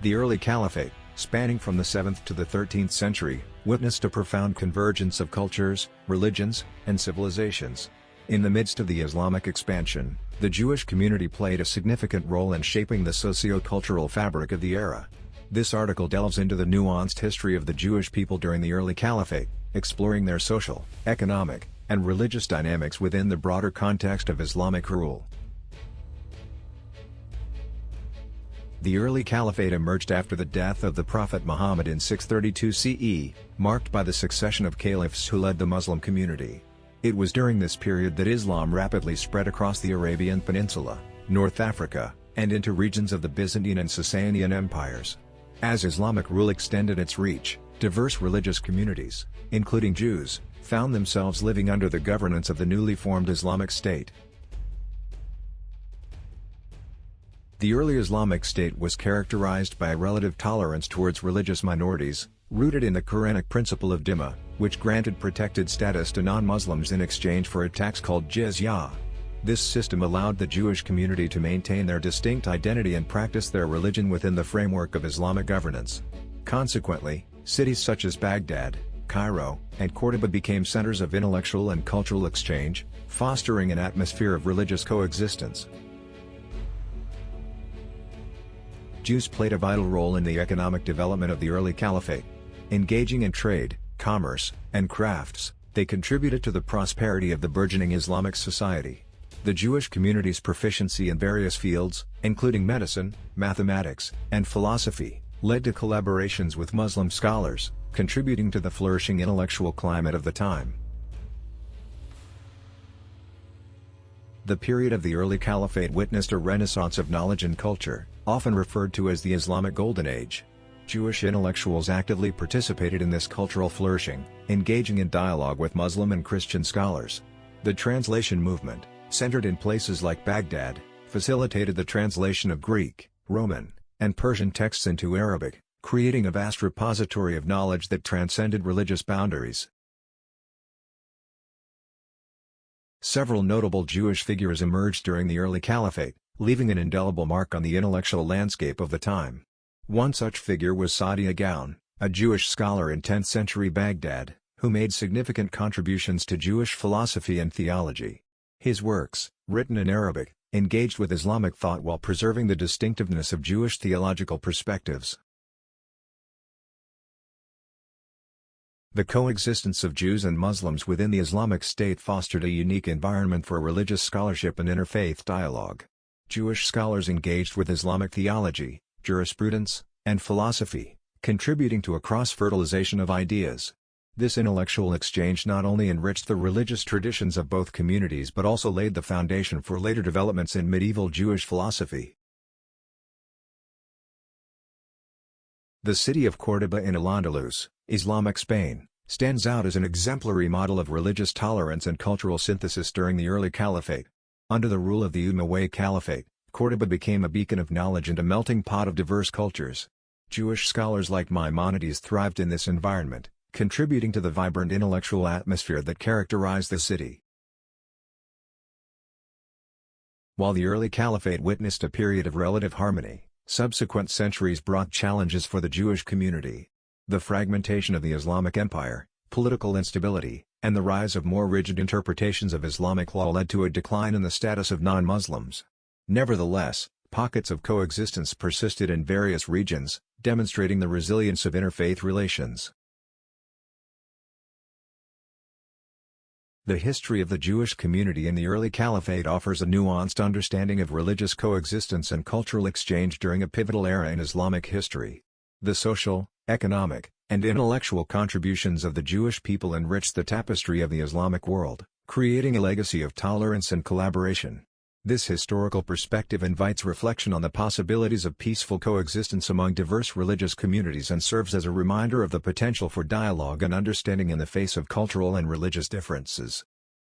The early Caliphate, spanning from the 7th to the 13th century, witnessed a profound convergence of cultures, religions, and civilizations. In the midst of the Islamic expansion, the Jewish community played a significant role in shaping the socio-cultural fabric of the era. This article delves into the nuanced history of the Jewish people during the early Caliphate, exploring their social, economic, and religious dynamics within the broader context of Islamic rule. The early Caliphate emerged after the death of the Prophet Muhammad in 632 CE, marked by the succession of caliphs who led the Muslim community. It was during this period that Islam rapidly spread across the Arabian Peninsula, North Africa, and into regions of the Byzantine and Sasanian empires. As Islamic rule extended its reach, diverse religious communities, including Jews, found themselves living under the governance of the newly formed Islamic State. The early Islamic State was characterized by a relative tolerance towards religious minorities, rooted in the Quranic principle of dhimma, which granted protected status to non-Muslims in exchange for a tax called jizya. This system allowed the Jewish community to maintain their distinct identity and practice their religion within the framework of Islamic governance. Consequently, cities such as Baghdad, Cairo, and Cordoba became centers of intellectual and cultural exchange, fostering an atmosphere of religious coexistence. Jews played a vital role in the economic development of the early Caliphate. Engaging in trade, commerce, and crafts, they contributed to the prosperity of the burgeoning Islamic society. The Jewish community's proficiency in various fields, including medicine, mathematics, and philosophy, led to collaborations with Muslim scholars, contributing to the flourishing intellectual climate of the time. The period of the early Caliphate witnessed a renaissance of knowledge and culture, often referred to as the Islamic Golden Age. Jewish intellectuals actively participated in this cultural flourishing, engaging in dialogue with Muslim and Christian scholars. The translation movement, centered in places like Baghdad, facilitated the translation of Greek, Roman, and Persian texts into Arabic, creating a vast repository of knowledge that transcended religious boundaries. Several notable Jewish figures emerged during the early Caliphate, leaving an indelible mark on the intellectual landscape of the time. One such figure was Saadia Gaon, a Jewish scholar in 10th century Baghdad, who made significant contributions to Jewish philosophy and theology. His works, written in Arabic, engaged with Islamic thought while preserving the distinctiveness of Jewish theological perspectives. The coexistence of Jews and Muslims within the Islamic State fostered a unique environment for religious scholarship and interfaith dialogue. Jewish scholars engaged with Islamic theology, jurisprudence, and philosophy, contributing to a cross-fertilization of ideas. This intellectual exchange not only enriched the religious traditions of both communities but also laid the foundation for later developments in medieval Jewish philosophy. The city of Córdoba in Al-Andalus, Islamic Spain, stands out as an exemplary model of religious tolerance and cultural synthesis during the early Caliphate. Under the rule of the Umayyad Caliphate, Córdoba became a beacon of knowledge and a melting pot of diverse cultures. Jewish scholars like Maimonides thrived in this environment, contributing to the vibrant intellectual atmosphere that characterized the city. While the early Caliphate witnessed a period of relative harmony, subsequent centuries brought challenges for the Jewish community. The fragmentation of the Islamic Empire, political instability, and the rise of more rigid interpretations of Islamic law led to a decline in the status of non-Muslims. Nevertheless, pockets of coexistence persisted in various regions, demonstrating the resilience of interfaith relations. The history of the Jewish community in the early Caliphate offers a nuanced understanding of religious coexistence and cultural exchange during a pivotal era in Islamic history. The social, economic, and intellectual contributions of the Jewish people enriched the tapestry of the Islamic world, creating a legacy of tolerance and collaboration. This historical perspective invites reflection on the possibilities of peaceful coexistence among diverse religious communities and serves as a reminder of the potential for dialogue and understanding in the face of cultural and religious differences.